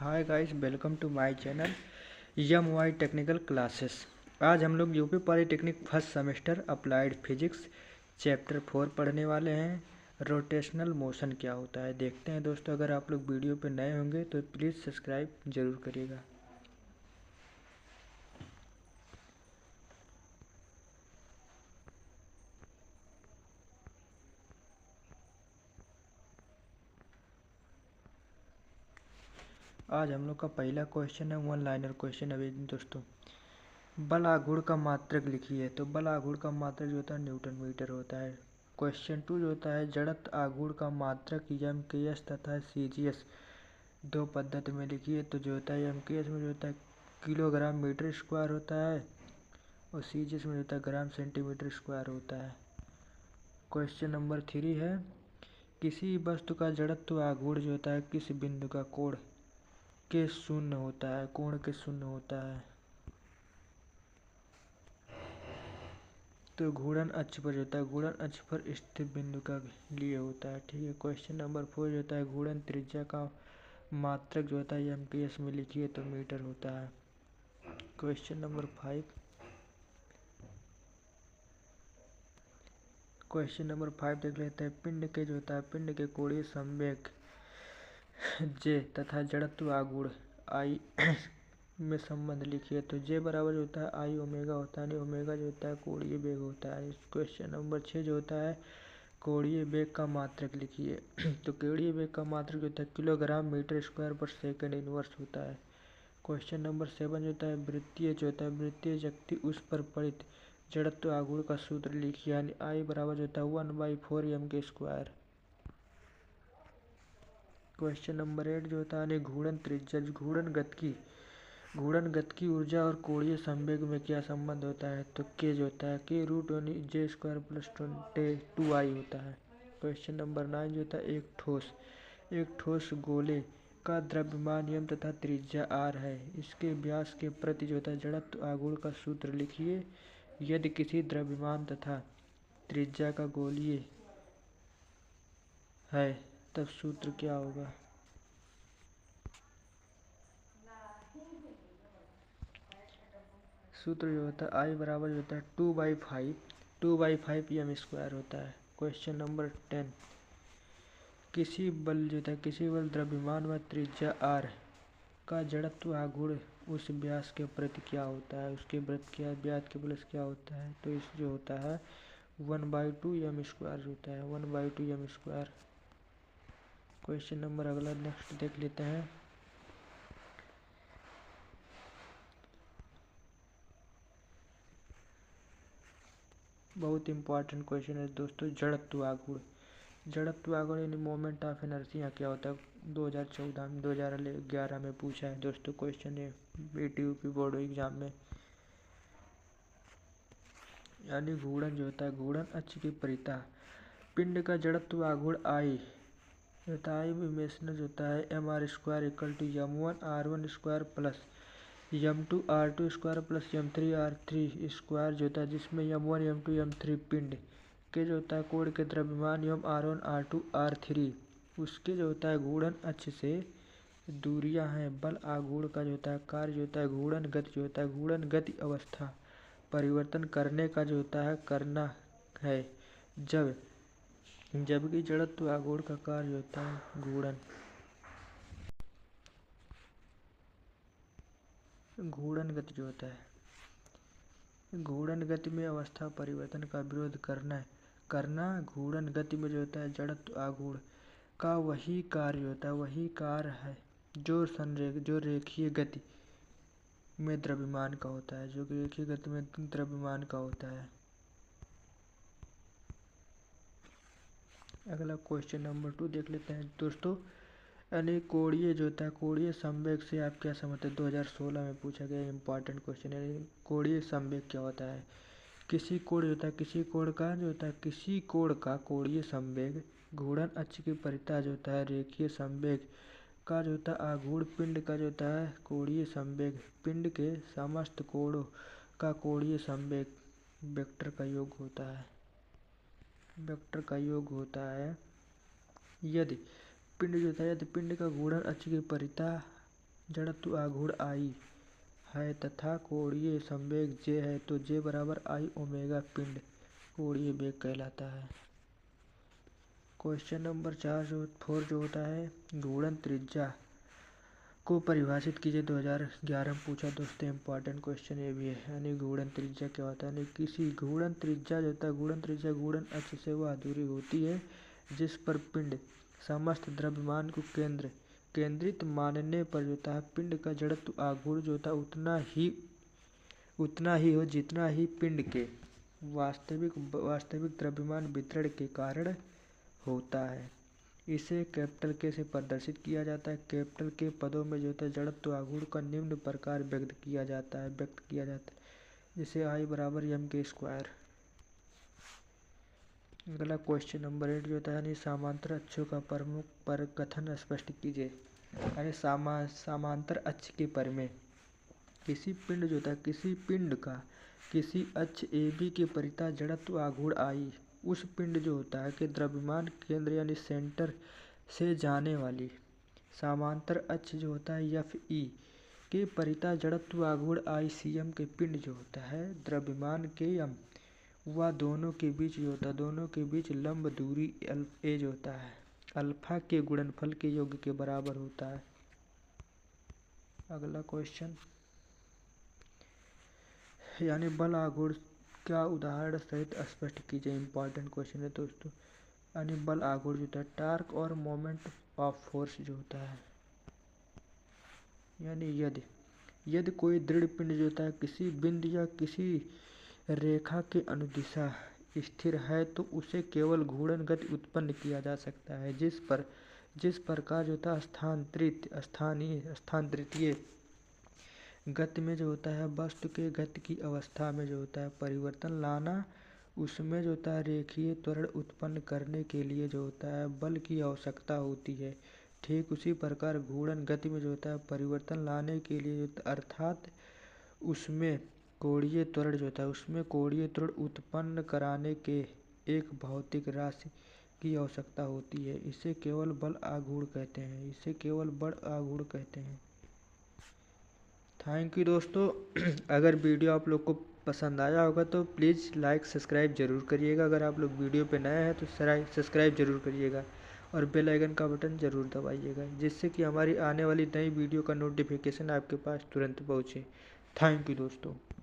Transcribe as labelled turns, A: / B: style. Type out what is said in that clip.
A: Hi guys, welcome to my channel M Y technical classes. आज हम लोग UP polytechnic first semester applied physics chapter 4 पढ़ने वाले हैं। रोटेशनल मोशन क्या होता है देखते हैं दोस्तों। अगर आप लोग वीडियो पे नए होंगे तो प्लीज़ सब्सक्राइब ज़रूर करिएगा। आज हम लोग का पहला क्वेश्चन है, वन लाइनर क्वेश्चन। अभी दोस्तों, बल आघूर्ण का मात्रक लिखिए। तो बल आघूर्ण का मात्रक जो होता है न्यूटन मीटर होता है। क्वेश्चन 2 जो होता है, जड़त्व आघूर्ण का मात्रक एम के एस तथा सी जी एस दो पद्धति में लिखिए। तो जो होता है एम के एस में जो होता है किलोग्राम मीटर स्क्वायर होता है और सी जी एस में जो होता है ग्राम सेंटीमीटर स्क्वायर होता है। क्वेश्चन नंबर 3 है, किसी वस्तु का जड़त्व आघूर्ण जो होता है किस बिंदु का कोण के शून्य होता है, कोण के शून्य होता है। तो घूर्णन अक्ष पर होता है, घूर्णन अक्ष पर स्थित बिंदु का लिए होता है। ठीक है। क्वेश्चन नंबर 4 जो होता है, घूर्णन त्रिज्या का मात्रक जो होता है एम के एस में लिखिए। तो मीटर होता है। क्वेश्चन नंबर 5 देख लेते हैं। पिंड के जो होता है, पिंड के कोणीय संवेग जे तथा जड़त्व आघूर्ण आई में संबंध लिखिए। तो जे बराबर जो होता है आई ओमेगा होता है, ओमेगा जो होता है कोणीय वेग होता है। क्वेश्चन नंबर 6 जो होता है, कोणीय वेग का मात्रक लिखिए। तो कोणीय वेग का मात्रक जो होता है किलोग्राम मीटर स्क्वायर पर सेकंड इनवर्स होता है। क्वेश्चन नंबर 7 जो होता है, वृत्तीय जो होता है, वृत्तीय शक्ति उस पर पड़ित जड़त्व आघूर्ण का सूत्र लिखिए। यानी आई बराबर जो होता है 1/4 एम के स्क्वायर। क्वेश्चन नंबर 8 जो होता है, घूर्णन त्रिज्या, घूर्णन गति की ऊर्जा और कोणीय संवेग में क्या संबंध होता है। तो के जो होता है के रूट जे स्क्वायर प्लस 2आई होता है। क्वेश्चन नंबर 9 जो होता है, एक ठोस गोले का द्रव्यमान एम तथा त्रिज्या आर है। इसके व्यास के प्रति जो होता है जड़त्व आघूर्ण का सूत्र लिखिए। यदि किसी द्रव्यमान तथा त्रिज्या का गोलीय है तब सूत्र क्या होगा। सूत्र जो होता है आई बराबर जो होता है 2/5 एम स्क्वायर होता है। क्वेश्चन नंबर 10, किसी बल जो होता है, किसी बल द्रव्यमान व त्रिज्या आर का जड़त्व आघूर्ण उस व्यास के प्रति क्या होता है, उसके व्यास के प्लस क्या होता है। तो इस जो होता है 1/2 एम स्क्वायर होता है, 1/2 एम स्क्वायर। क्वेश्चन नंबर अगला नेक्स्ट देख लेते हैं। बहुत इंपॉर्टेंट क्वेश्चन है दोस्तों, जड़त्व आघूर्ण यानी मोमेंट ऑफ इनर्शिया क्या होता है। 2014 में 2011 में पूछा है दोस्तों क्वेश्चन है बीटीयूपी बोर्ड एग्जाम में। यानी घूर्णन जो होता है, घूर्णन अक्ष की परिता पिंड का जड़त्व आघूर्ण आई होता है, इमेशनल होता है M R square equal to M1 R1 square plus M2 R2 square plus M3 R3 square जो होता है, जिसमें M1 M2 M3 पिंड के जो होता है कोण के द्रव्यमान एवं R1 R2 R3 उसके जो होता है घूर्णन अक्ष से दूरियां हैं। बल आघूर्ण का जो होता है कार्य जो होता है घूर्णन गति जो होता है, घूर्णन गति अवस्था परिवर्तन करने का जो होता है करना है, जबकि जड़त्व आघूर्ण का कार्य होता है घूर्णन गति जो होता है, घूर्णन गति में अवस्था परिवर्तन का विरोध करना घूर्णन गति में जो होता है जड़त्व आघूर्ण का वही कार्य होता है, वही कार्य है जो रेखीय गति में द्रव्यमान का होता है, जो रेखीय गति में द्रव्यमान का होता है। अगला क्वेश्चन नंबर 2 देख लेते हैं दोस्तों। यानी कोणीय जो होता है, कोणीय संवेग से आप क्या समझते हैं, 2016 में पूछा गया इंपॉर्टेंट क्वेश्चन है। कोणीय संवेग क्या होता है, किसी कोण जो होता है, किसी कोण का जो होता है, किसी कोण का कोणीय संवेग घूर्णन अक्ष की परिता जो होता है रेखीय संवेग का जो होता है आघूर्ण पिंड का जो होता है कोणीय संवेग पिंड के समस्त कोणों का कोणीय संवेग वेक्टर का योग होता है। यदि पिंड जो होता है, यदि पिंड का घूर्णन अक्ष की परिता जड़त्व आघूर्ण आई है तथा कोणीय संवेग j है तो j बराबर I ओमेगा पिंड कोणीय वेग कहलाता है। क्वेश्चन नंबर 4 जो होता है घूर्णन त्रिज्या को परिभाषित कीजिए। 2011 में पूछा दोस्तों, इम्पॉर्टेंट क्वेश्चन ये भी है। यानी घूर्णन त्रिज्या क्या होता है? यानी किसी घूर्णन त्रिज्या जो होता है, घूर्णन त्रिज्या घूर्णन अक्ष से वह दूरी होती है जिस पर पिंड समस्त द्रव्यमान को केंद्रित मानने पर जो होता है पिंड का जड़त्व आघूर्ण जो होता है उतना ही हो जितना ही पिंड के वास्तविक द्रव्यमान वितरण के कारण होता है। इसे कैपिटल के से प्रदर्शित किया जाता है। कैपिटल के पदों में जो होता है जड़त्व आघूर्ण का निम्न प्रकार व्यक्त किया जाता है जैसे I बराबर m²। अगला क्वेश्चन नंबर 8 जो होता है यानी समांतर अक्षों का प्रमुख परकथन स्पष्ट कीजिए। यानी समांतर अक्ष के पर में किसी पिंड जो होता है किसी पिंड का किसी अक्ष AB के परितः जड़त्व आघूर्ण I उस पिंड जो होता है कि द्रव्यमान केंद्र यानी सेंटर से जाने वाली समांतर अक्ष जो होता है FE के परितः जड़त्व आघूर्ण ICM के पिंड जो होता है द्रव्यमान के व दोनों के बीच जो होता है दोनों के बीच लंब दूरी A जो होता है अल्फा के गुणनफल के योग के बराबर होता है। अगला क्वेश्चन यानी बल आघूर्ण का उदाहरण सहित स्पष्ट कीजिए। इंपॉर्टेंट क्वेश्चन है दोस्तों। यानी बल आघूर्ण जो होता है टार्क और मोमेंट ऑफ फोर्स जो होता है। यानी यदि कोई दृढ़ पिंड जो होता है किसी बिंदु या किसी रेखा के अनुदिशा स्थिर है तो उसे केवल घूर्णन गति उत्पन्न किया जा सकता है जिस प्रकार जो होता है स्थानांतरित गति में जो होता है वस्तु के गति की अवस्था में जो होता है परिवर्तन लाना उसमें जो होता है रेखीय त्वरण उत्पन्न करने के लिए जो होता है बल की आवश्यकता होती है। ठीक उसी प्रकार घूर्णन गति में जो होता है परिवर्तन लाने के लिए अर्थात उसमें कोणीय त्वरण जो होता है उसमें कोणीय त्वरण उत्पन्न कराने के एक भौतिक राशि की आवश्यकता होती है। इसे केवल बल आघूर्ण कहते हैं। थैंक यू दोस्तों। अगर वीडियो आप लोग को पसंद आया होगा तो प्लीज़ लाइक सब्सक्राइब ज़रूर करिएगा। अगर आप लोग वीडियो पे नए हैं तो सब्सक्राइब ज़रूर करिएगा और बेल आइकन का बटन ज़रूर दबाइएगा जिससे कि हमारी आने वाली नई वीडियो का नोटिफिकेशन आपके पास तुरंत पहुँचे। थैंक यू दोस्तों।